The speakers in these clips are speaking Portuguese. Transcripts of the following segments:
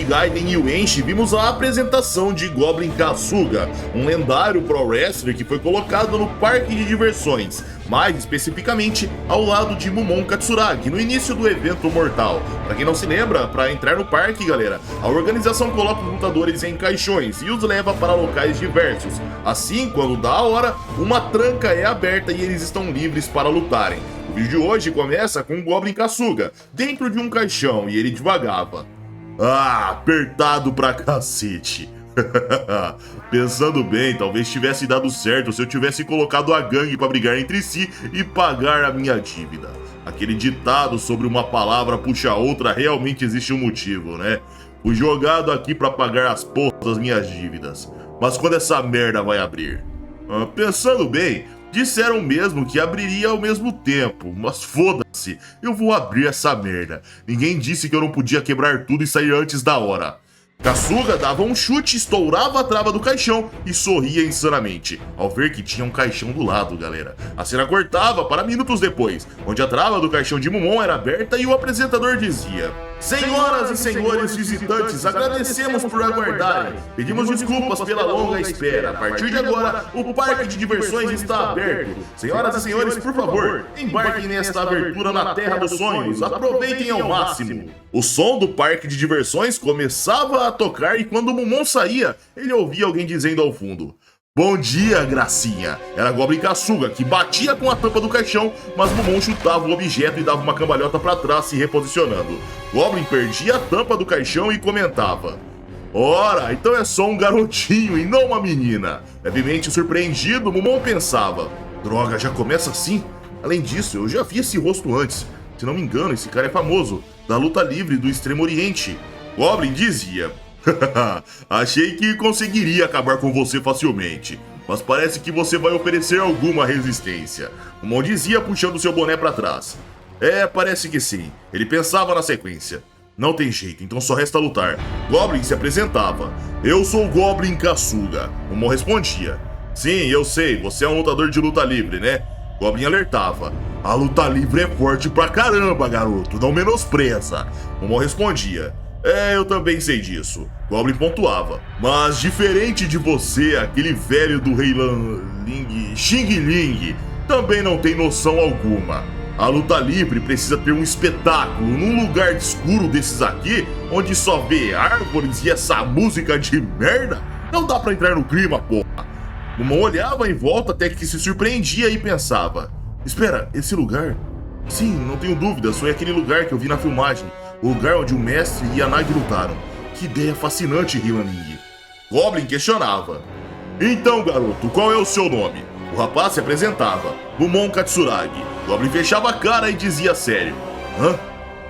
Gaiden e o Enchi, vimos a apresentação de Goblin Kasuga, um lendário pro wrestler que foi colocado no parque de diversões, mais especificamente ao lado de Mumon Katsuragi, no início do evento mortal. Pra quem não se lembra, pra entrar no parque, galera, a organização coloca os lutadores em caixões e os leva para locais diversos. Assim, quando dá a hora, uma tranca é aberta e eles estão livres para lutarem. O vídeo de hoje começa com o Goblin Kasuga dentro de um caixão e ele divagava. Ah, apertado pra cacete. Pensando bem, talvez tivesse dado certo se eu tivesse colocado a gangue pra brigar entre si e pagar a minha dívida. Aquele ditado sobre uma palavra puxa a outra, realmente existe um motivo, né? Fui jogado aqui pra pagar as porras das minhas dívidas. Mas quando essa merda vai abrir? Pensando bem, disseram mesmo que abriria ao mesmo tempo, mas foda-se, eu vou abrir essa merda. Ninguém disse que eu não podia quebrar tudo e sair antes da hora. Kasuga dava um chute, estourava a trava do caixão e sorria insanamente, ao ver que tinha um caixão do lado, galera. A cena cortava para minutos depois, onde a trava do caixão de Mumon era aberta e o apresentador dizia: Senhoras e senhores visitantes, agradecemos por aguardarem. Pedimos desculpas pela longa espera. A partir de agora, o parque de diversões está aberto. Senhoras e senhores, por favor, embarquem nesta abertura na Terra dos Sonhos. Aproveitem ao máximo. O som do parque de diversões começava a tocar e quando o Mumon saía, ele ouvia alguém dizendo ao fundo: Bom dia, gracinha. Era Goblin Kasuga, que batia com a tampa do caixão, mas Mumon chutava o objeto e dava uma cambalhota para trás, se reposicionando. Goblin perdia a tampa do caixão e comentava: Ora, então é só um garotinho e não uma menina. Levemente surpreendido, Mumon pensava: Droga, já começa assim? Além disso, eu já vi esse rosto antes. Se não me engano, esse cara é famoso, da luta livre do Extremo Oriente. Goblin dizia: Achei que conseguiria acabar com você facilmente, mas parece que você vai oferecer alguma resistência. Mumon dizia puxando seu boné para trás. Parece que sim. Ele pensava na sequência. Não tem jeito, então só resta lutar. Goblin se apresentava. Eu sou o Goblin Kasuga. Mumon respondia. Sim, eu sei, você é um lutador de luta livre, né? Goblin alertava. A luta livre é forte pra caramba, garoto, não menospreza. Mumon respondia. Eu também sei disso. Goblin pontuava. Mas diferente de você, aquele velho do Rei Xing Ling também não tem noção alguma. A luta livre precisa ter um espetáculo num lugar escuro desses aqui, onde só vê árvores e essa música de merda. Não dá pra entrar no clima, porra. Mumon olhava em volta até que se surpreendia e pensava. Espera, esse lugar? Sim, não tenho dúvidas, foi aquele lugar que eu vi na filmagem. O lugar onde o mestre e a Nagi lutaram. Que ideia fascinante, Hilaning. Goblin questionava. Então, garoto, qual é o seu nome? O rapaz se apresentava. Mumon Katsuragi. Goblin fechava a cara e dizia sério. Hã?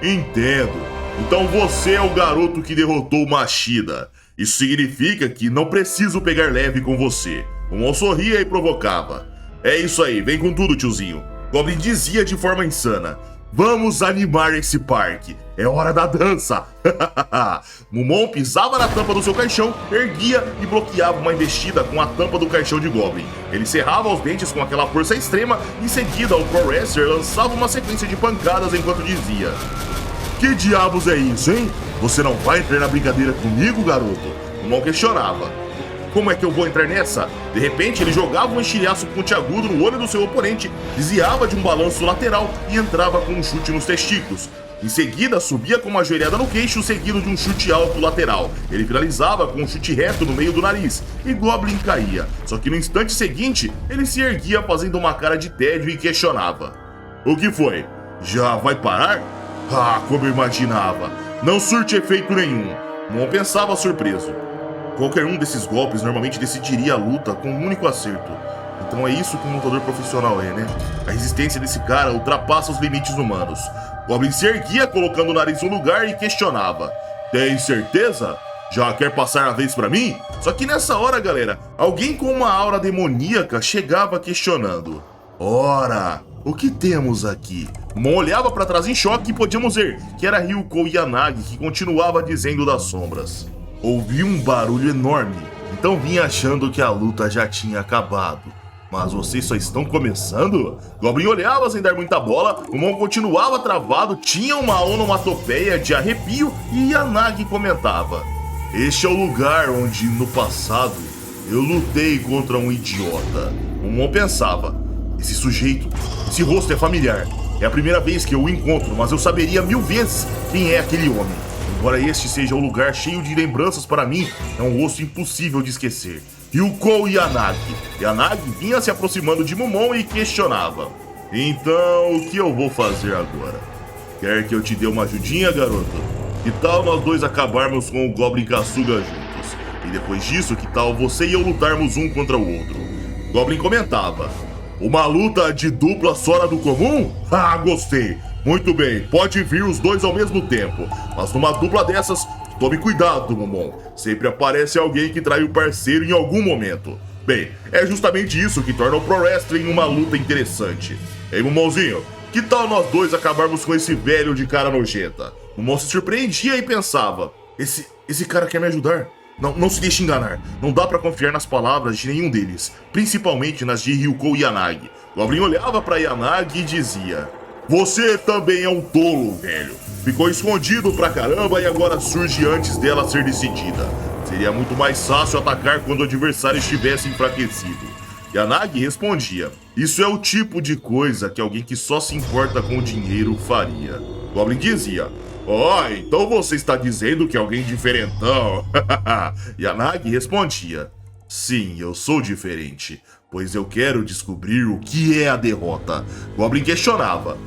Entendo. Então você é o garoto que derrotou Mashida. Isso significa que não preciso pegar leve com você. Mumon sorria e provocava. É isso aí, vem com tudo, tiozinho. Goblin dizia de forma insana. Vamos animar esse parque. É hora da dança. Mumon pisava na tampa do seu caixão, erguia e bloqueava uma investida com a tampa do caixão de Goblin. Ele cerrava os dentes com aquela força extrema e em seguida o Pro Wrestler lançava uma sequência de pancadas enquanto dizia: Que diabos é isso, hein? Você não vai entrar na brincadeira comigo, garoto? Mumon questionava. Como é que eu vou entrar nessa? De repente, ele jogava um estilhaço pontiagudo no olho do seu oponente, desviava de um balanço lateral e entrava com um chute nos testículos. Em seguida, subia com uma joelhada no queixo, seguido de um chute alto lateral. Ele finalizava com um chute reto no meio do nariz, e Goblin caía. Só que no instante seguinte, ele se erguia fazendo uma cara de tédio e questionava. O que foi? Já vai parar? Ah, como eu imaginava. Não surte efeito nenhum. Mumon pensava surpreso. Qualquer um desses golpes normalmente decidiria a luta com um único acerto. Então é isso que um lutador profissional é, né? A resistência desse cara ultrapassa os limites humanos. Goblin se erguia colocando o nariz no lugar e questionava. Tem certeza? Já quer passar a vez pra mim? Só que nessa hora, galera, alguém com uma aura demoníaca chegava questionando. Ora, o que temos aqui? Mumon olhava pra trás em choque e podíamos ver que era Ryuko Yanagi que continuava dizendo das sombras. Ouvi um barulho enorme, então vim achando que a luta já tinha acabado. Mas vocês só estão começando? Goblin olhava sem dar muita bola, o Mumon continuava travado, tinha uma onomatopeia de arrepio e Yanagi comentava: este é o lugar onde, no passado, eu lutei contra um idiota. O Mumon pensava: esse sujeito, esse rosto é familiar. É a primeira vez que eu o encontro, mas eu saberia 1000 vezes quem é aquele homem. Embora este seja um lugar cheio de lembranças para mim, é um rosto impossível de esquecer. Ryuko Yanagi. Yanagi vinha se aproximando de Mumon e questionava: então, o que eu vou fazer agora? Quer que eu te dê uma ajudinha, garoto? Que tal nós dois acabarmos com o Goblin Kasuga juntos? E depois disso, que tal você e eu lutarmos um contra o outro? Goblin comentava: uma luta de dupla fora do comum? Ah, gostei! Muito bem, pode vir os dois ao mesmo tempo. Mas numa dupla dessas, tome cuidado, Mumon. Sempre aparece alguém que trai o parceiro em algum momento. Bem, é justamente isso que torna o Pro Wrestling uma luta interessante. Ei, Mumonzinho, que tal nós dois acabarmos com esse velho de cara nojenta? Mumon se surpreendia e pensava: esse cara quer me ajudar? Não se deixe enganar. Não dá pra confiar nas palavras de nenhum deles, principalmente nas de Ryuko Yanagi. Goblin olhava pra Yanagi e dizia: você também é um tolo, velho. Ficou escondido pra caramba e agora surge antes dela ser decidida. Seria muito mais fácil atacar quando o adversário estivesse enfraquecido. Yanagi respondia: isso é o tipo de coisa que alguém que só se importa com o dinheiro faria. Goblin dizia: então você está dizendo que é alguém diferentão? Yanagi respondia: sim, eu sou diferente, pois eu quero descobrir o que é a derrota. Goblin questionava: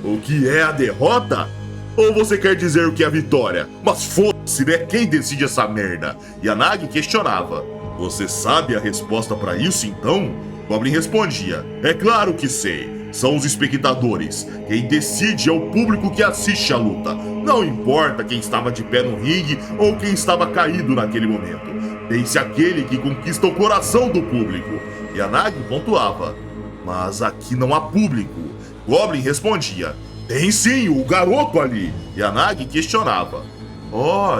o que é a derrota? Ou você quer dizer o que é a vitória? Mas foda-se, né? Quem decide essa merda? Yanagi questionava: você sabe a resposta pra isso então? Goblin respondia: é claro que sei. São os espectadores. Quem decide é o público que assiste a luta. Não importa quem estava de pé no ringue ou quem estava caído naquele momento. Pense aquele que conquista o coração do público. Yanagi pontuava: mas aqui não há público. Goblin respondia: tem sim, o garoto ali. Yanagi questionava: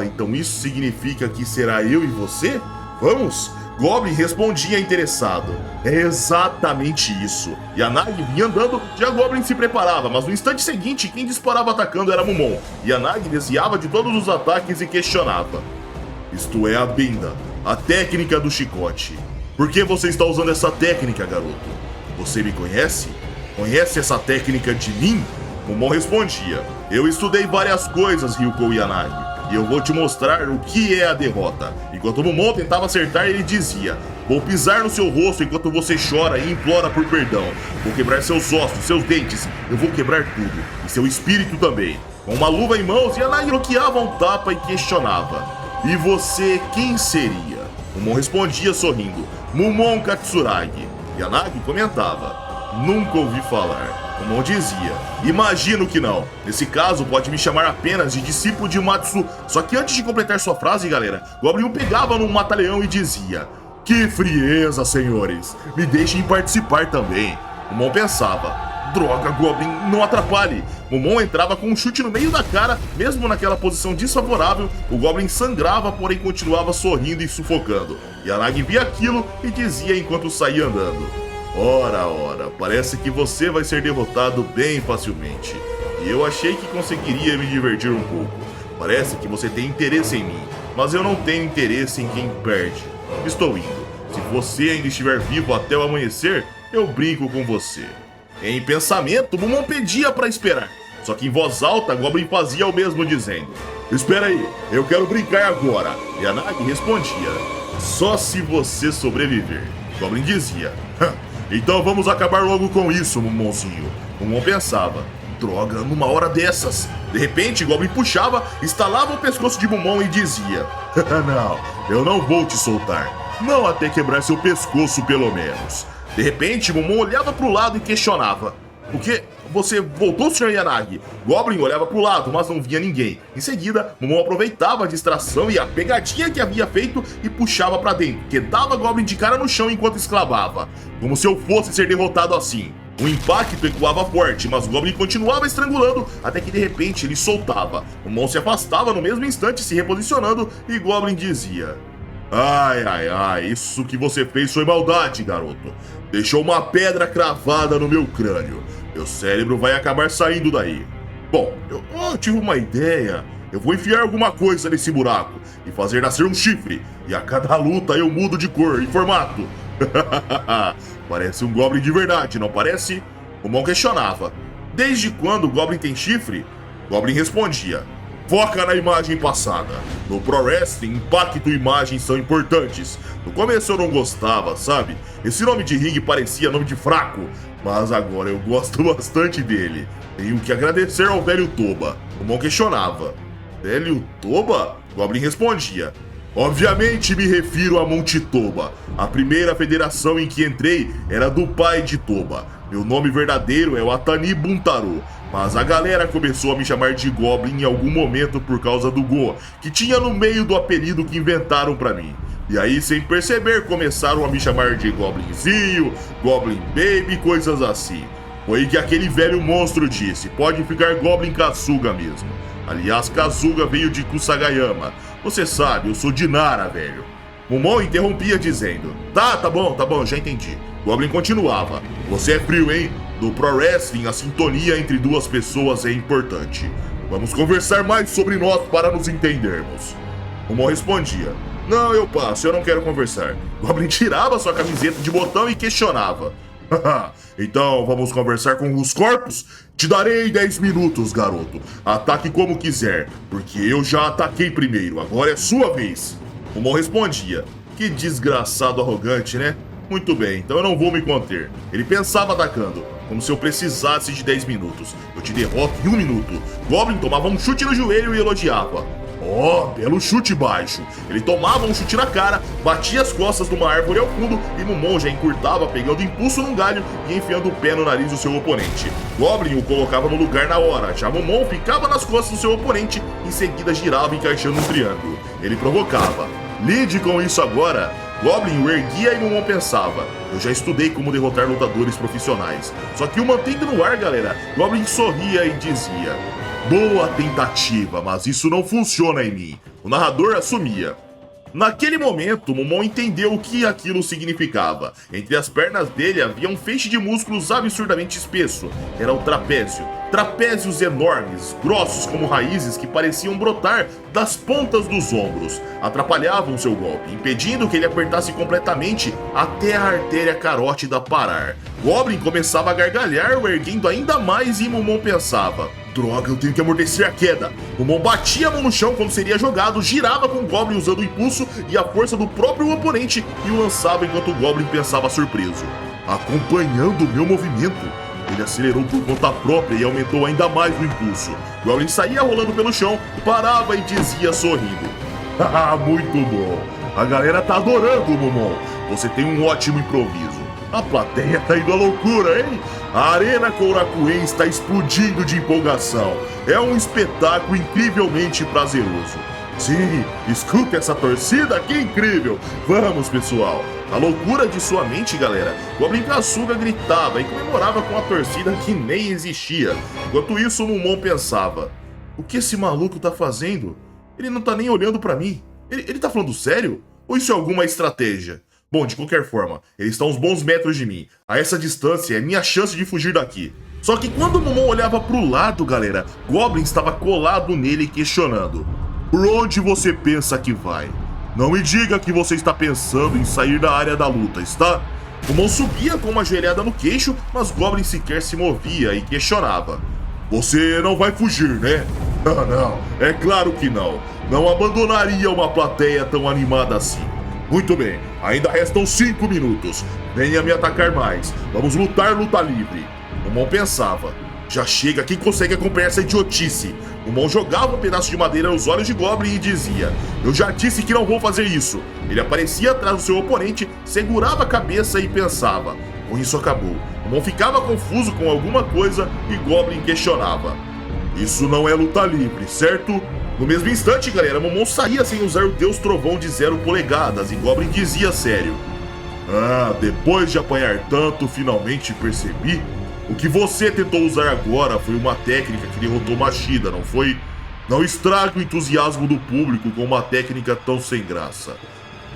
então isso significa que será eu e você? Vamos? Goblin respondia interessado: é exatamente isso. Yanagi vinha andando, já Goblin se preparava, mas no instante seguinte quem disparava atacando era Mumon. Yanagi desviava de todos os ataques e questionava: isto é a benda, a técnica do chicote. Por que você está usando essa técnica, garoto? Você me conhece? Conhece essa técnica de mim? Mumon respondia: eu estudei várias coisas, Ryuko Yanagi. E eu vou te mostrar o que é a derrota. Enquanto Mumon tentava acertar, ele dizia: vou pisar no seu rosto enquanto você chora e implora por perdão. Vou quebrar seus ossos, seus dentes, eu vou quebrar tudo. E seu espírito também. Com uma luva em mãos, Yanagi bloqueava um tapa e questionava: e você quem seria? Mumon respondia sorrindo: Mumon Katsuragi. Yanagi comentava: nunca ouvi falar. Mumon dizia: imagino que não. Nesse caso, pode me chamar apenas de discípulo de Matsu. Só que antes de completar sua frase, galera, Goblin o pegava num mata-leão e dizia: que frieza, senhores. Me deixem participar também. Mumon pensava: droga, Goblin, não atrapalhe. Mumon entrava com um chute no meio da cara. Mesmo naquela posição desfavorável, o Goblin sangrava, porém continuava sorrindo e sufocando. Yanagi via aquilo e dizia enquanto saía andando: ora, parece que você vai ser derrotado bem facilmente. E eu achei que conseguiria me divertir um pouco. Parece que você tem interesse em mim, mas eu não tenho interesse em quem perde. Estou indo. Se você ainda estiver vivo até o amanhecer, eu brinco com você. Em pensamento, Mumon pedia para esperar. Só que em voz alta, Goblin fazia o mesmo dizendo: espera aí, eu quero brincar agora. Yanagi respondia: só se você sobreviver. Goblin dizia: então vamos acabar logo com isso, Mumonzinho. Mumon pensava: droga, numa hora dessas. De repente, Goblin puxava, estalava o pescoço de Mumon e dizia: não, eu não vou te soltar. Não até quebrar seu pescoço, pelo menos. De repente, Mumon olhava pro lado e questionava: o quê? Você voltou, Sr. Yanagi? Goblin olhava pro lado, mas não via ninguém. Em seguida, Mumon aproveitava a distração e a pegadinha que havia feito e puxava pra dentro, quedava Goblin de cara no chão enquanto exclamava: como se eu fosse ser derrotado assim. O impacto ecoava forte, mas Goblin continuava estrangulando, até que de repente ele soltava. Mumon se afastava no mesmo instante, se reposicionando, e Goblin dizia: Ai, ai, ai, isso que você fez foi maldade, garoto. Deixou uma pedra cravada no meu crânio. Meu cérebro vai acabar saindo daí. Bom, eu tive uma ideia. Eu vou enfiar alguma coisa nesse buraco e fazer nascer um chifre. E a cada luta eu mudo de cor e formato. Parece um Goblin de verdade, não parece? O Mon questionava. Desde quando o Goblin tem chifre? Goblin respondia. Foca na imagem passada. No Pro Wrestling, impacto e imagem são importantes. No começo eu não gostava, sabe? Esse nome de ringue parecia nome de fraco. Mas agora eu gosto bastante dele. Tenho que agradecer ao velho Toba. O Mon questionava. Velho Toba? Goblin respondia. Obviamente me refiro a Monte Toba. A primeira federação em que entrei era do pai de Toba. Meu nome verdadeiro é o Atani Buntaro. Mas a galera começou a me chamar de Goblin em algum momento por causa do Go, que tinha no meio do apelido que inventaram pra mim. E aí, sem perceber, começaram a me chamar de Goblinzinho, Goblin Baby, coisas assim. Foi que aquele velho monstro disse, pode ficar Goblin Kasuga mesmo. Aliás, Kasuga veio de Kusagayama. Você sabe, eu sou de Nara, velho. Momon interrompia dizendo, tá bom, já entendi. Goblin continuava, você é frio, hein? No Pro Wrestling, a sintonia entre duas pessoas é importante. Vamos conversar mais sobre nós para nos entendermos. Momon respondia, não, eu passo, eu não quero conversar. Goblin tirava sua camiseta de botão e questionava. Então, vamos conversar com os corpos? Te darei 10 minutos, garoto. Ataque como quiser, porque eu já ataquei primeiro, agora é sua vez. Momon respondia, que desgraçado arrogante, né? Muito bem, então eu não vou me conter. Ele pensava atacando, como se eu precisasse de 10 minutos. Eu te derroto em 1 minuto. Goblin tomava um chute no joelho e elogiava. Oh, belo chute baixo. Ele tomava um chute na cara, batia as costas de uma árvore ao fundo e Momon já encurtava, pegando impulso num galho e enfiando o pé no nariz do seu oponente. Goblin o colocava no lugar na hora, já Momon ficava nas costas do seu oponente, em seguida girava encaixando um triângulo. Ele provocava. Lide com isso agora. Goblin o erguia e Momon pensava. Eu já estudei como derrotar lutadores profissionais. Só que o mantendo no ar, galera, Goblin sorria e dizia... Boa tentativa, mas isso não funciona em mim. O narrador assumia. Naquele momento, Momon entendeu o que aquilo significava. Entre as pernas dele havia um feixe de músculos absurdamente espesso. Era o trapézio. Trapézios enormes, grossos como raízes que pareciam brotar das pontas dos ombros. Atrapalhavam seu golpe, impedindo que ele apertasse completamente até a artéria carótida parar. Goblin começava a gargalhar, o erguendo ainda mais e Momon pensava... Droga, eu tenho que amortecer a queda. Momon batia a mão no chão quando seria jogado, girava com o Goblin usando o impulso e a força do próprio oponente e o lançava enquanto o Goblin pensava surpreso. Acompanhando o meu movimento, ele acelerou por conta própria e aumentou ainda mais o impulso. Goblin saía rolando pelo chão, parava e dizia sorrindo. Haha, muito bom. A galera tá adorando o Momon. Você tem um ótimo improviso. A plateia tá indo à loucura, hein? A Arena Korakuen está explodindo de empolgação. É um espetáculo incrivelmente prazeroso. Sim, escuta essa torcida, que incrível! Vamos, pessoal! A loucura de sua mente, galera, Goblin Kasuga gritava e comemorava com a torcida que nem existia. Enquanto isso, Momon pensava, o que esse maluco tá fazendo? Ele não tá nem olhando pra mim. Ele tá falando sério? Ou isso é alguma estratégia? Bom, de qualquer forma, ele está a uns bons metros de mim. A essa distância é minha chance de fugir daqui. Só que quando o Momon olhava pro lado, galera, Goblin estava colado nele questionando. Por onde você pensa que vai? Não me diga que você está pensando em sair da área da luta, está? Momon subia com uma joelhada no queixo, mas Goblin sequer se movia e questionava. Você não vai fugir, né? Não, é claro que não. Não abandonaria uma plateia tão animada assim. Muito bem, ainda restam 5 minutos. Venha me atacar mais. Vamos lutar luta livre. Momon pensava. Já chega, quem consegue acompanhar essa idiotice? Momon jogava um pedaço de madeira aos olhos de Goblin e dizia. Eu já disse que não vou fazer isso. Ele aparecia atrás do seu oponente, segurava a cabeça e pensava. Com isso acabou. Momon ficava confuso com alguma coisa e Goblin questionava. Isso não é luta livre, certo? No mesmo instante, galera, Momon saía sem usar o Deus Trovão de 0 polegadas e Goblin dizia sério. Ah, depois de apanhar tanto, finalmente percebi. O que você tentou usar agora foi uma técnica que derrotou Mashida, não foi? Não estrague o entusiasmo do público com uma técnica tão sem graça.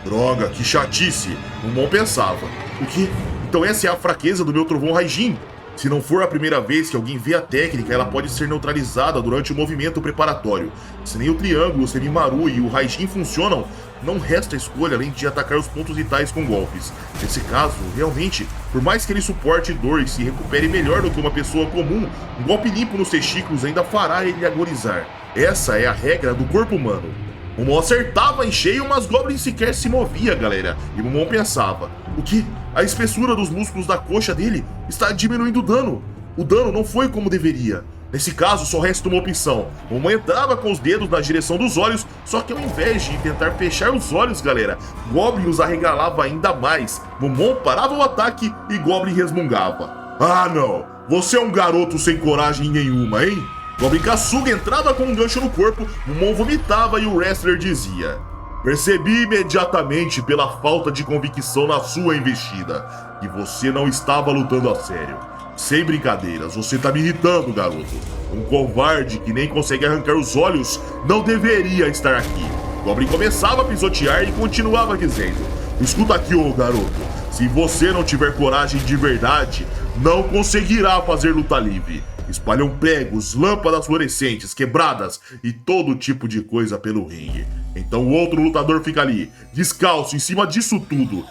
Droga, que chatice, Mumon pensava. O quê? Então essa é a fraqueza do meu trovão Raijin? Se não for a primeira vez que alguém vê a técnica, ela pode ser neutralizada durante o movimento preparatório. Se nem o triângulo, o Semimaru e o Raijin funcionam, não resta escolha além de atacar os pontos vitais com golpes. Nesse caso, realmente, por mais que ele suporte dor e se recupere melhor do que uma pessoa comum, um golpe limpo nos testículos ainda fará ele agonizar. Essa é a regra do corpo humano. Mumon acertava em cheio, mas Goblin sequer se movia, galera. E Mumon pensava, o que? A espessura dos músculos da coxa dele está diminuindo o dano. O dano não foi como deveria. Nesse caso, só resta uma opção. Mumon entrava com os dedos na direção dos olhos, só que ao invés de tentar fechar os olhos, galera, Goblin os arregalava ainda mais. Mumon parava o ataque e Goblin resmungava. Ah não, você é um garoto sem coragem nenhuma, hein? Goblin Kasuga entrava com um gancho no corpo, Mumon vomitava e o wrestler dizia: percebi imediatamente pela falta de convicção na sua investida que você não estava lutando a sério. Sem brincadeiras, você tá me irritando, garoto. Um covarde que nem consegue arrancar os olhos não deveria estar aqui. Goblin começava a pisotear e continuava dizendo: escuta aqui, ô garoto. Se você não tiver coragem de verdade, não conseguirá fazer luta livre. Espalham pregos, lâmpadas fluorescentes, quebradas e todo tipo de coisa pelo ringue. Então o outro lutador fica ali, descalço, em cima disso tudo.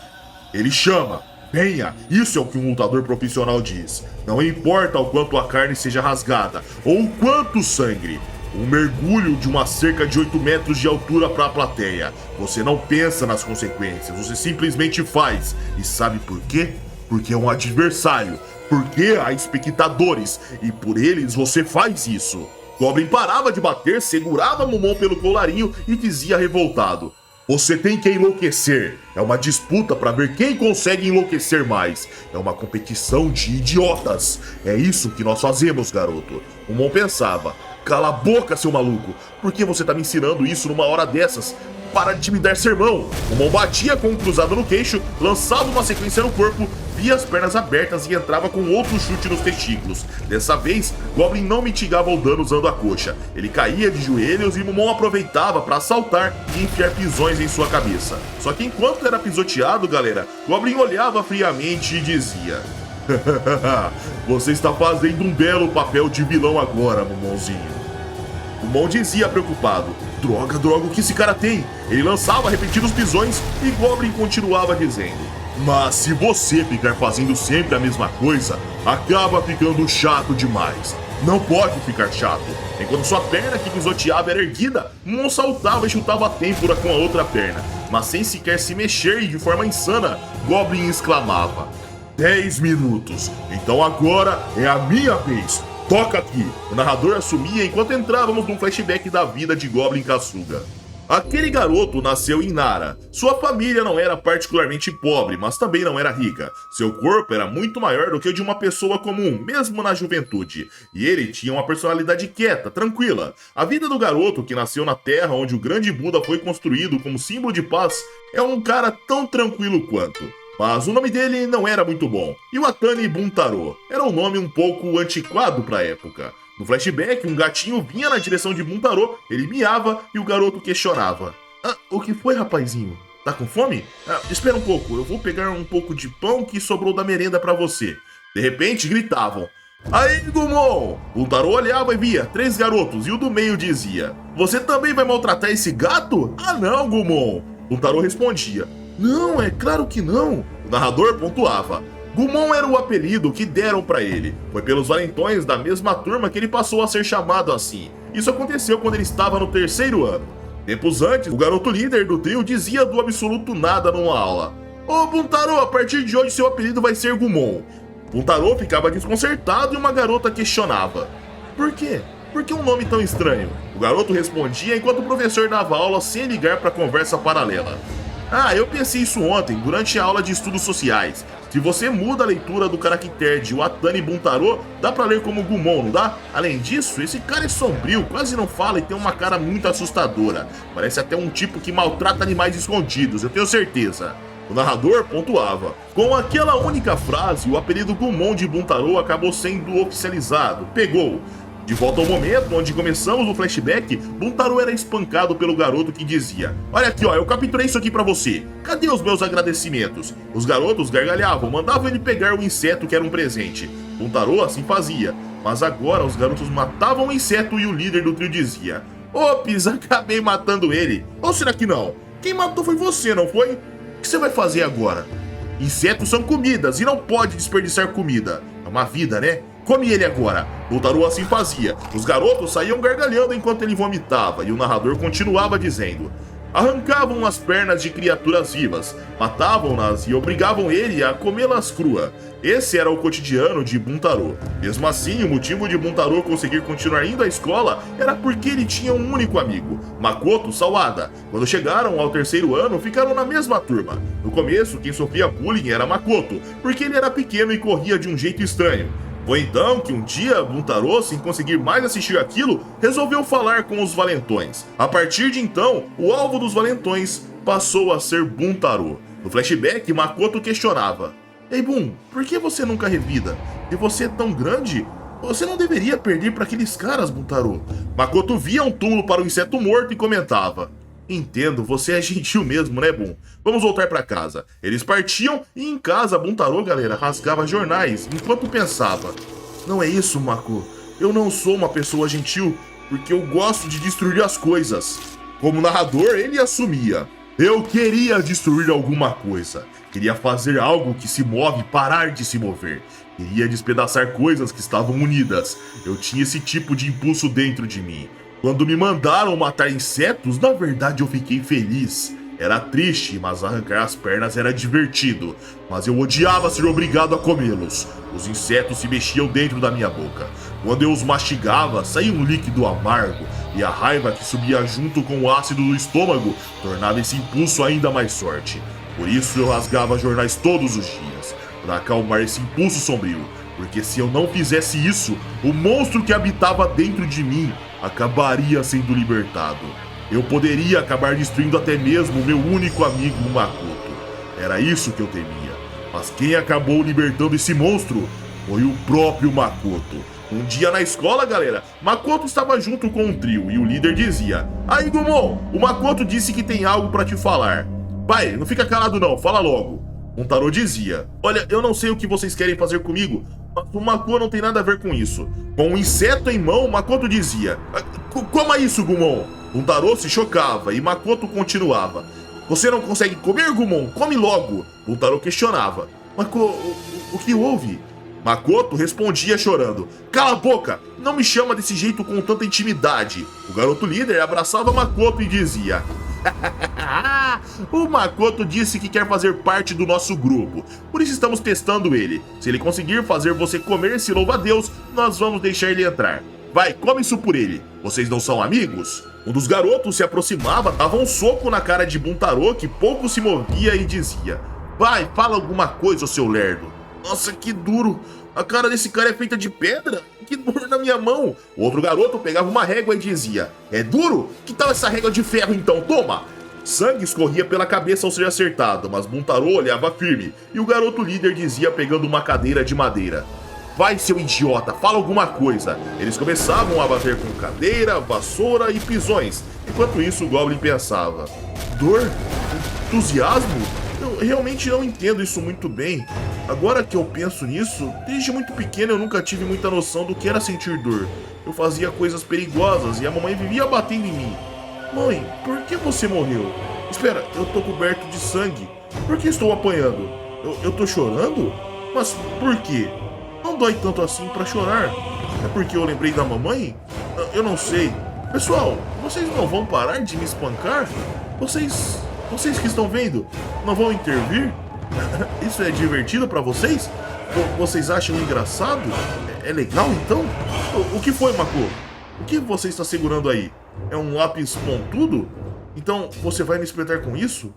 Ele chama: venha, isso é o que um lutador profissional diz. Não importa o quanto a carne seja rasgada, ou o quanto sangue. Um mergulho de uma cerca de 8 metros de altura para a plateia. Você não pensa nas consequências, você simplesmente faz. E sabe por quê? Porque é um adversário. Porque há espectadores, e por eles você faz isso. Goblin parava de bater, segurava Mumon pelo colarinho e dizia revoltado: você tem que enlouquecer. É uma disputa para ver quem consegue enlouquecer mais. É uma competição de idiotas. É isso que nós fazemos, garoto. Mumon pensava: cala a boca, seu maluco. Por que você tá me ensinando isso numa hora dessas? Para de me dar sermão. Mumon batia com um cruzado no queixo, lançava uma sequência no corpo, via as pernas abertas e entrava com outro chute nos testículos. Dessa vez, Goblin não mitigava o dano usando a coxa. Ele caía de joelhos e Mumon aproveitava para assaltar e enfiar pisões em sua cabeça. Só que enquanto era pisoteado, galera, Goblin olhava friamente e dizia: você está fazendo um belo papel de vilão agora, Mumonzinho. Mumon dizia preocupado: droga, o que esse cara tem? Ele lançava repetidos pisões e Goblin continuava dizendo: mas se você ficar fazendo sempre a mesma coisa, acaba ficando chato demais. Não pode ficar chato. Enquanto sua perna que pisoteava era erguida, Mumon saltava e chutava a têmpora com a outra perna. Mas sem sequer se mexer e de forma insana, Goblin exclamava: 10 minutos. Então agora é a minha vez. Toca aqui. O narrador assumia enquanto entrávamos num flashback da vida de Goblin Kasuga. Aquele garoto nasceu em Nara. Sua família não era particularmente pobre, mas também não era rica. Seu corpo era muito maior do que o de uma pessoa comum, mesmo na juventude. E ele tinha uma personalidade quieta, tranquila. A vida do garoto que nasceu na terra onde o grande Buda foi construído como símbolo de paz é um cara tão tranquilo quanto. Mas o nome dele não era muito bom. Iwatani Buntaro era um nome um pouco antiquado para a época. No flashback, um gatinho vinha na direção de Buntaro, ele miava e o garoto questionava: o que foi, rapazinho? Tá com fome? Espera um pouco, eu vou pegar um pouco de pão que sobrou da merenda para você. De repente, gritavam: aí, Gumon! Buntaro olhava e via 3 garotos e o do meio dizia: você também vai maltratar esse gato? Ah não, Gumon! Buntaro respondia: não, é claro que não. O narrador pontuava: Gumon era o apelido que deram pra ele. Foi pelos valentões da mesma turma que ele passou a ser chamado assim. Isso aconteceu quando ele estava no 3º ano. Tempos antes, o garoto líder do trio dizia do absoluto nada numa aula: ô Buntaro, a partir de hoje seu apelido vai ser Gumon. Buntaro ficava desconcertado e uma garota questionava: por quê? Por que um nome tão estranho? O garoto respondia enquanto o professor dava aula sem ligar pra conversa paralela: eu pensei isso ontem, durante a aula de estudos sociais. Se você muda a leitura do caractere de Iwatani Buntaro, dá pra ler como Gumon, não dá? Além disso, esse cara é sombrio, quase não fala e tem uma cara muito assustadora. Parece até um tipo que maltrata animais escondidos, eu tenho certeza. O narrador pontuava: com aquela única frase, o apelido Gumon de Buntaro acabou sendo oficializado. Pegou. De volta ao momento onde começamos o flashback, Buntaro era espancado pelo garoto que dizia: "Olha aqui ó, eu capturei isso aqui pra você. Cadê os meus agradecimentos?" Os garotos gargalhavam, mandavam ele pegar o inseto que era um presente. Buntaro assim fazia, mas agora os garotos matavam o inseto e o líder do trio dizia: "Ops, acabei matando ele. Ou será que não? Quem matou foi você, não foi? O que você vai fazer agora? Insetos são comidas e não pode desperdiçar comida. É uma vida, né? Come ele agora." Buntaro assim fazia. Os garotos saíam gargalhando enquanto ele vomitava e o narrador continuava dizendo: "Arrancavam as pernas de criaturas vivas, matavam-nas e obrigavam ele a comê-las crua." Esse era o cotidiano de Buntaro. Mesmo assim, o motivo de Buntaro conseguir continuar indo à escola era porque ele tinha um único amigo, Makoto Sawada. Quando chegaram ao terceiro ano, ficaram na mesma turma. No começo, quem sofria bullying era Makoto, porque ele era pequeno e corria de um jeito estranho. Foi então que um dia Buntaro, sem conseguir mais assistir aquilo, resolveu falar com os valentões. A partir de então, o alvo dos valentões passou a ser Buntaro. No flashback, Makoto questionava: "Ei Bun, por que você nunca revida? E você é tão grande? Você não deveria perder para aqueles caras, Buntaro." Makoto via um túmulo para o inseto morto e comentava: "Entendo, você é gentil mesmo, né, Bun? Vamos voltar para casa." Eles partiam e em casa Buntaro, galera, rasgava jornais enquanto pensava: "Não é isso, Mako. Eu não sou uma pessoa gentil porque eu gosto de destruir as coisas." Como narrador, ele assumia: "Eu queria destruir alguma coisa. Queria fazer algo que se move parar de se mover. Queria despedaçar coisas que estavam unidas. Eu tinha esse tipo de impulso dentro de mim. Quando me mandaram matar insetos, na verdade eu fiquei feliz. Era triste, mas arrancar as pernas era divertido. Mas eu odiava ser obrigado a comê-los. Os insetos se mexiam dentro da minha boca. Quando eu os mastigava, saía um líquido amargo. E a raiva que subia junto com o ácido do estômago tornava esse impulso ainda mais forte. Por isso eu rasgava jornais todos os dias, para acalmar esse impulso sombrio. Porque se eu não fizesse isso, o monstro que habitava dentro de mim acabaria sendo libertado. Eu poderia acabar destruindo até mesmo o meu único amigo, o Makoto. Era isso que eu temia. Mas quem acabou libertando esse monstro foi o próprio Makoto. Um dia na escola, galera, Makoto estava junto com um trio e o líder dizia: "Aí, Gumon, o Makoto disse que tem algo para te falar." "Pai, não fica calado não, fala logo." Buntaro dizia: "Olha, eu não sei o que vocês querem fazer comigo, mas o Makoto não tem nada a ver com isso." Com um inseto em mão, Makoto dizia: "Coma isso, Gumon." Buntaro se chocava e Makoto continuava: "Você não consegue comer, Gumon? Come logo." Buntaro questionava: o que houve?" Makoto respondia chorando: "Cala a boca! Não me chama desse jeito com tanta intimidade." O garoto líder abraçava Makoto e dizia: "O Makoto disse que quer fazer parte do nosso grupo, por isso estamos testando ele. Se ele conseguir fazer você comer esse louva-a-Deus, nós vamos deixar ele entrar. Vai, come isso por ele. Vocês não são amigos?" Um dos garotos se aproximava, dava um soco na cara de Buntaro, que pouco se movia, e dizia: "Vai, fala alguma coisa, seu lerdo." "Nossa, que duro. A cara desse cara é feita de pedra? Que dor na minha mão." O outro garoto pegava uma régua e dizia: "É duro? Que tal essa régua de ferro então? Toma!" Sangue escorria pela cabeça ao ser acertado, mas Buntaro olhava firme, e o garoto líder dizia pegando uma cadeira de madeira: "Vai, seu idiota, fala alguma coisa." Eles começavam a bater com cadeira, vassoura e pisões. Enquanto isso, o Goblin pensava: "Dor? Entusiasmo? Eu realmente não entendo isso muito bem. Agora que eu penso nisso, desde muito pequeno eu nunca tive muita noção do que era sentir dor. Eu fazia coisas perigosas e a mamãe vivia batendo em mim. Mãe, por que você morreu? Espera, eu tô coberto de sangue. Por que estou apanhando? Eu tô chorando? Mas por quê? Não dói tanto assim pra chorar. É porque eu lembrei da mamãe? Eu não sei. Pessoal, vocês não vão parar de me espancar? Vocês que estão vendo, não vão intervir? Isso é divertido pra vocês? Vocês acham engraçado? É legal então? O que foi, Mako? O que você está segurando aí? É um lápis pontudo? Então você vai me espetar com isso?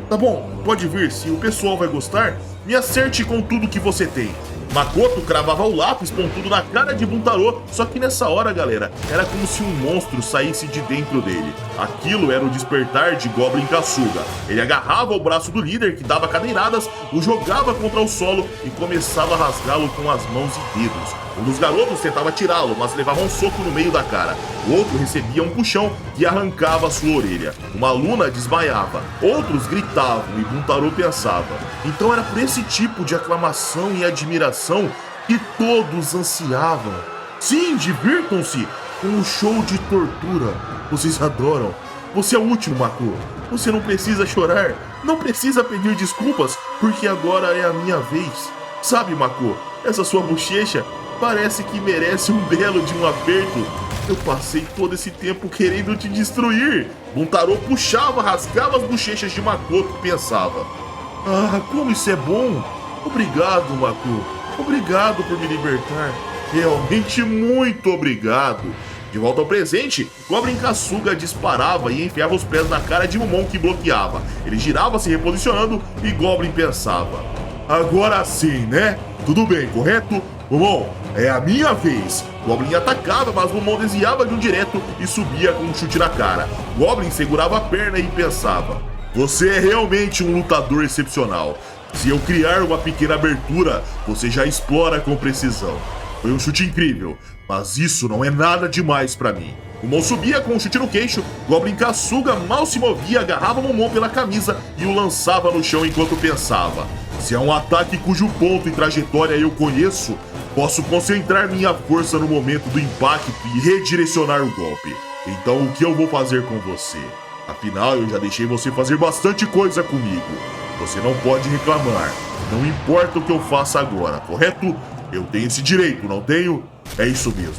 Tá bom, pode vir, se o pessoal vai gostar, me acerte com tudo que você tem. Makoto cravava o lápis pontudo na cara de Buntaro, só que nessa hora, galera, era como se um monstro saísse de dentro dele. Aquilo era o despertar de Goblin Kasuga. Ele agarrava o braço do líder, que dava cadeiradas, o jogava contra o solo e começava a rasgá-lo com as mãos e dedos. Um dos garotos tentava tirá-lo, mas levava um soco no meio da cara. O outro recebia um puxão e arrancava sua orelha. Uma aluna desmaiava. Outros gritavam e Buntaro pensava. Então era por esse tipo de aclamação e admiração que todos ansiavam. Sim, divirtam-se com um show de tortura. Vocês adoram. Você é o último, Mako. Você não precisa chorar. Não precisa pedir desculpas, porque agora é a minha vez. Sabe, Mako, essa sua bochecha parece que merece um belo de um aperto. Eu passei todo esse tempo querendo te destruir. Buntaro puxava, rasgava as bochechas de Makoto e pensava. Ah, como isso é bom. Obrigado, Mako. Obrigado por me libertar. Realmente muito obrigado. De volta ao presente, Goblin Kasuga disparava e enfiava os pés na cara de Mumon que bloqueava. Ele girava se reposicionando e Goblin pensava. Agora sim, né? Tudo bem, correto? Mumon, é a minha vez. Goblin atacava, mas Mumon desviava de um direto e subia com um chute na cara. Goblin segurava a perna e pensava. Você é realmente um lutador excepcional. Se eu criar uma pequena abertura, você já explora com precisão. Foi um chute incrível, mas isso não é nada demais pra mim. Mumon subia com um chute no queixo, Goblin Kasuga mal se movia, agarrava Mumon pela camisa e o lançava no chão enquanto pensava. Se é um ataque cujo ponto e trajetória eu conheço, posso concentrar minha força no momento do impacto e redirecionar o golpe. Então o que eu vou fazer com você? Afinal, eu já deixei você fazer bastante coisa comigo. Você não pode reclamar. Não importa o que eu faça agora, correto? Eu tenho esse direito, não tenho? É isso mesmo.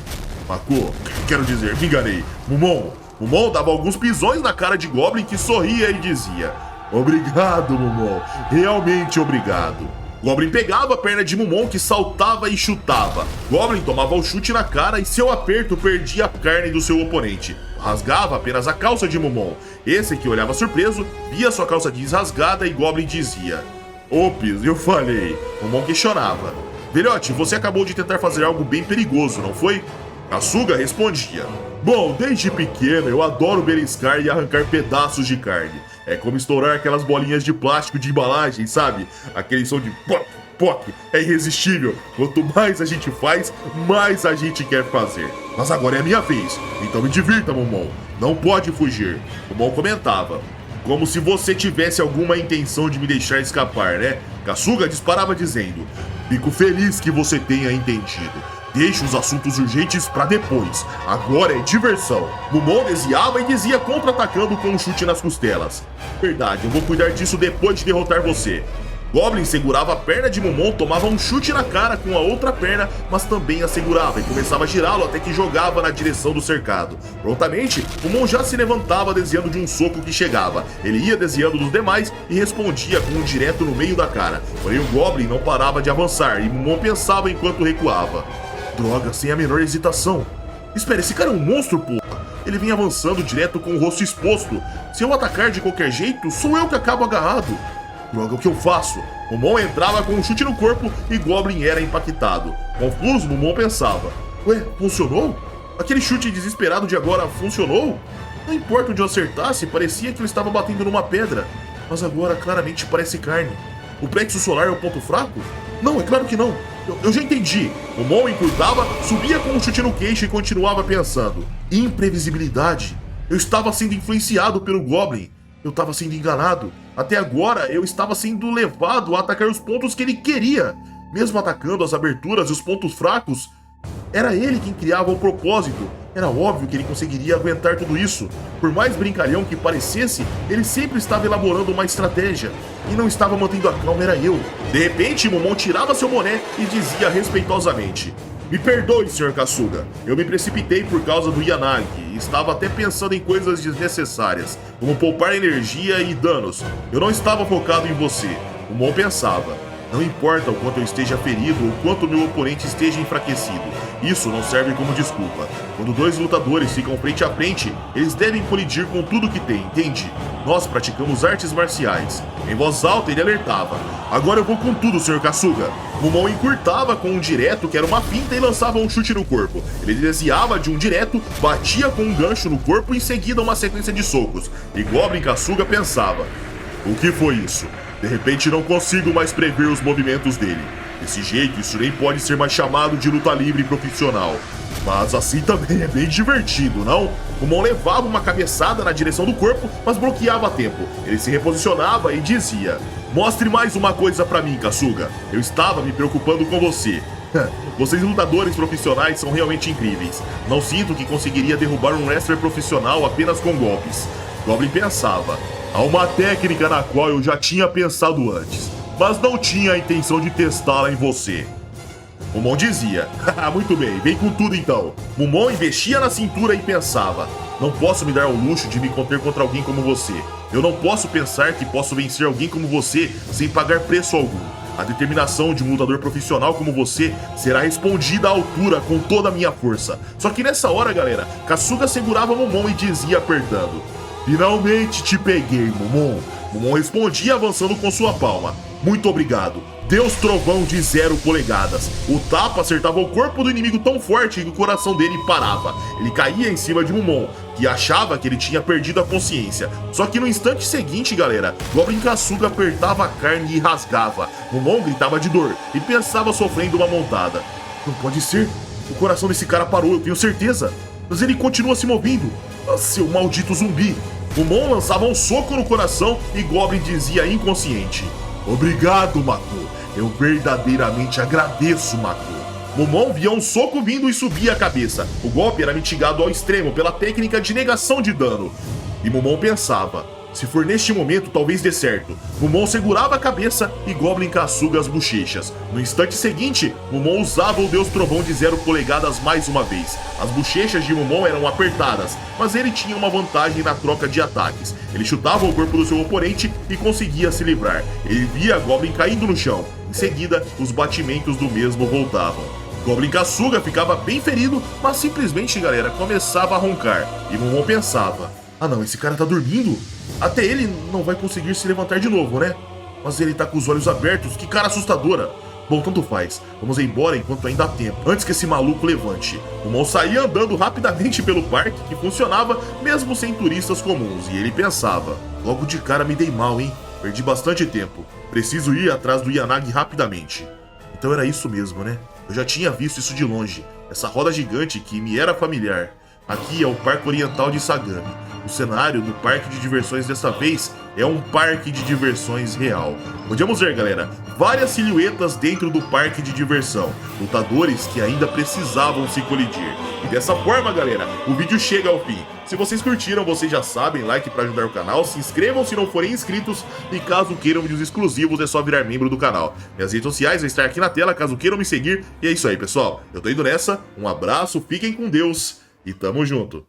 Mako, quero dizer, me enganei. Mumon dava alguns pisões na cara de Goblin que sorria e dizia. Obrigado, Mumon. Realmente obrigado. Goblin pegava a perna de Mumon que saltava e chutava. Goblin tomava o chute na cara e seu aperto perdia a carne do seu oponente. Rasgava apenas a calça de Mumon. Esse que olhava surpreso, via sua calça jeans rasgada e Goblin dizia. Ops, eu falei. Mumon questionava. Velhote, você acabou de tentar fazer algo bem perigoso, não foi? Kasuga respondia. Bom, desde pequeno eu adoro beliscar e arrancar pedaços de carne. É como estourar aquelas bolinhas de plástico de embalagem, sabe? Aquele som de pop, pop, é irresistível. Quanto mais a gente faz, mais a gente quer fazer. Mas agora é a minha vez, então me divirta, Mumon. Não pode fugir. Mumon comentava. Como se você tivesse alguma intenção de me deixar escapar, né? Kasuga disparava dizendo. Fico feliz que você tenha entendido. Deixe os assuntos urgentes pra depois. Agora é diversão. Mumon desviava e dizia contra-atacando com um chute nas costelas. Verdade, eu vou cuidar disso depois de derrotar você. Goblin segurava a perna de Mumon, tomava um chute na cara com a outra perna, mas também a segurava e começava a girá-lo até que jogava na direção do cercado. Prontamente, Mumon já se levantava desviando de um soco que chegava. Ele ia desviando dos demais e respondia com um direto no meio da cara. Porém o Goblin não parava de avançar e Mumon pensava enquanto recuava. Droga, sem a menor hesitação. Espera, esse cara é um monstro, porra. Ele vem avançando direto com o rosto exposto. Se eu atacar de qualquer jeito, sou eu que acabo agarrado. Droga, o que eu faço? Mumon entrava com um chute no corpo e Goblin era impactado. Confuso, Mumon pensava. Ué, funcionou? Aquele chute desesperado de agora funcionou? Não importa onde eu acertasse, parecia que eu estava batendo numa pedra. Mas agora claramente parece carne. O plexo solar é o ponto fraco? Não, é claro que não. Eu já entendi. Mumon encurtava, subia com um chute no queixo e continuava pensando. Imprevisibilidade. Eu estava sendo influenciado pelo Goblin. Eu estava sendo enganado. Até agora, eu estava sendo levado a atacar os pontos que ele queria. Mesmo atacando as aberturas e os pontos fracos, era ele quem criava o propósito. Era óbvio que ele conseguiria aguentar tudo isso. Por mais brincalhão que parecesse, ele sempre estava elaborando uma estratégia. E não estava mantendo a calma, era eu. De repente, Mumon tirava seu boné e dizia respeitosamente. Me perdoe, Sr. Kasuga. Eu me precipitei por causa do Yanagi e estava até pensando em coisas desnecessárias, como poupar energia e danos. Eu não estava focado em você. Mumon pensava. Não importa o quanto eu esteja ferido ou quanto meu oponente esteja enfraquecido. Isso não serve como desculpa. Quando dois lutadores ficam frente a frente, eles devem colidir com tudo que têm, entende? Nós praticamos artes marciais. Em voz alta ele alertava. Agora eu vou com tudo, Sr. Kasuga. Mumon encurtava com um direto que era uma finta e lançava um chute no corpo. Ele desviava de um direto, batia com um gancho no corpo e em seguida uma sequência de socos. E Goblin Kasuga pensava. O que foi isso? De repente não consigo mais prever os movimentos dele. Desse jeito, isso nem pode ser mais chamado de luta livre profissional. Mas assim também é bem divertido, não? Mumon levava uma cabeçada na direção do corpo, mas bloqueava a tempo. Ele se reposicionava e dizia: "Mostre mais uma coisa pra mim, Kasuga. Eu estava me preocupando com você. Vocês lutadores profissionais são realmente incríveis. Não sinto que conseguiria derrubar um wrestler profissional apenas com golpes." Goblin pensava: "Há uma técnica na qual eu já tinha pensado antes, mas não tinha a intenção de testá-la em você." Mumon dizia: "Muito bem, vem com tudo então." Mumon investia na cintura e pensava: "Não posso me dar ao luxo de me conter contra alguém como você. Eu não posso pensar que posso vencer alguém como você sem pagar preço algum. A determinação de um lutador profissional como você será respondida à altura com toda a minha força." Só que nessa hora, galera, Kasuga segurava Mumon e dizia apertando: "Finalmente te peguei, Mumon." Mumon respondia avançando com sua palma: "Muito obrigado. Deus Trovão de 0 polegadas." O tapa acertava o corpo do inimigo tão forte que o coração dele parava. Ele caía em cima de Mumon, que achava que ele tinha perdido a consciência. Só que no instante seguinte, galera, Goblin Kasuga apertava a carne e rasgava. Mumon gritava de dor e pensava sofrendo uma montada. "Não pode ser. O coração desse cara parou, eu tenho certeza. Mas ele continua se movendo. Ah, seu maldito zumbi." Mumon lançava um soco no coração e Goblin dizia inconsciente: "Obrigado, Mako. Eu verdadeiramente agradeço, Mako." Mumon via um soco vindo e subia a cabeça. O golpe era mitigado ao extremo pela técnica de negação de dano. E Mumon pensava: "Se for neste momento, talvez dê certo." Mumon segurava a cabeça e Goblin Kasuga as bochechas. No instante seguinte, Mumon usava o Deus Trovão de 0 polegadas mais uma vez. As bochechas de Mumon eram apertadas, mas ele tinha uma vantagem na troca de ataques. Ele chutava o corpo do seu oponente e conseguia se livrar. Ele via Goblin caindo no chão. Em seguida, os batimentos do mesmo voltavam. Goblin Kasuga ficava bem ferido, mas simplesmente, galera, começava a roncar. E Mumon pensava: "Ah não, esse cara tá dormindo? Até ele não vai conseguir se levantar de novo, né? Mas ele tá com os olhos abertos, que cara assustadora." Bom, tanto faz. Vamos embora enquanto ainda há tempo, antes que esse maluco levante. Mumon saía andando rapidamente pelo parque, que funcionava mesmo sem turistas comuns, e ele pensava: "Logo de cara me dei mal, hein? Perdi bastante tempo. Preciso ir atrás do Yanagi rapidamente." Então era isso mesmo, né? Eu já tinha visto isso de longe. Essa roda gigante que me era familiar. Aqui é o Parque Oriental de Sagami. O cenário do parque de diversões dessa vez é um parque de diversões real. Podemos ver, galera, várias silhuetas dentro do parque de diversão. Lutadores que ainda precisavam se colidir. E dessa forma, galera, o vídeo chega ao fim. Se vocês curtiram, vocês já sabem, like para ajudar o canal, se inscrevam se não forem inscritos e caso queiram vídeos exclusivos é só virar membro do canal. Minhas redes sociais vão estar aqui na tela caso queiram me seguir. E é isso aí, pessoal. Eu tô indo nessa, um abraço, fiquem com Deus e tamo junto.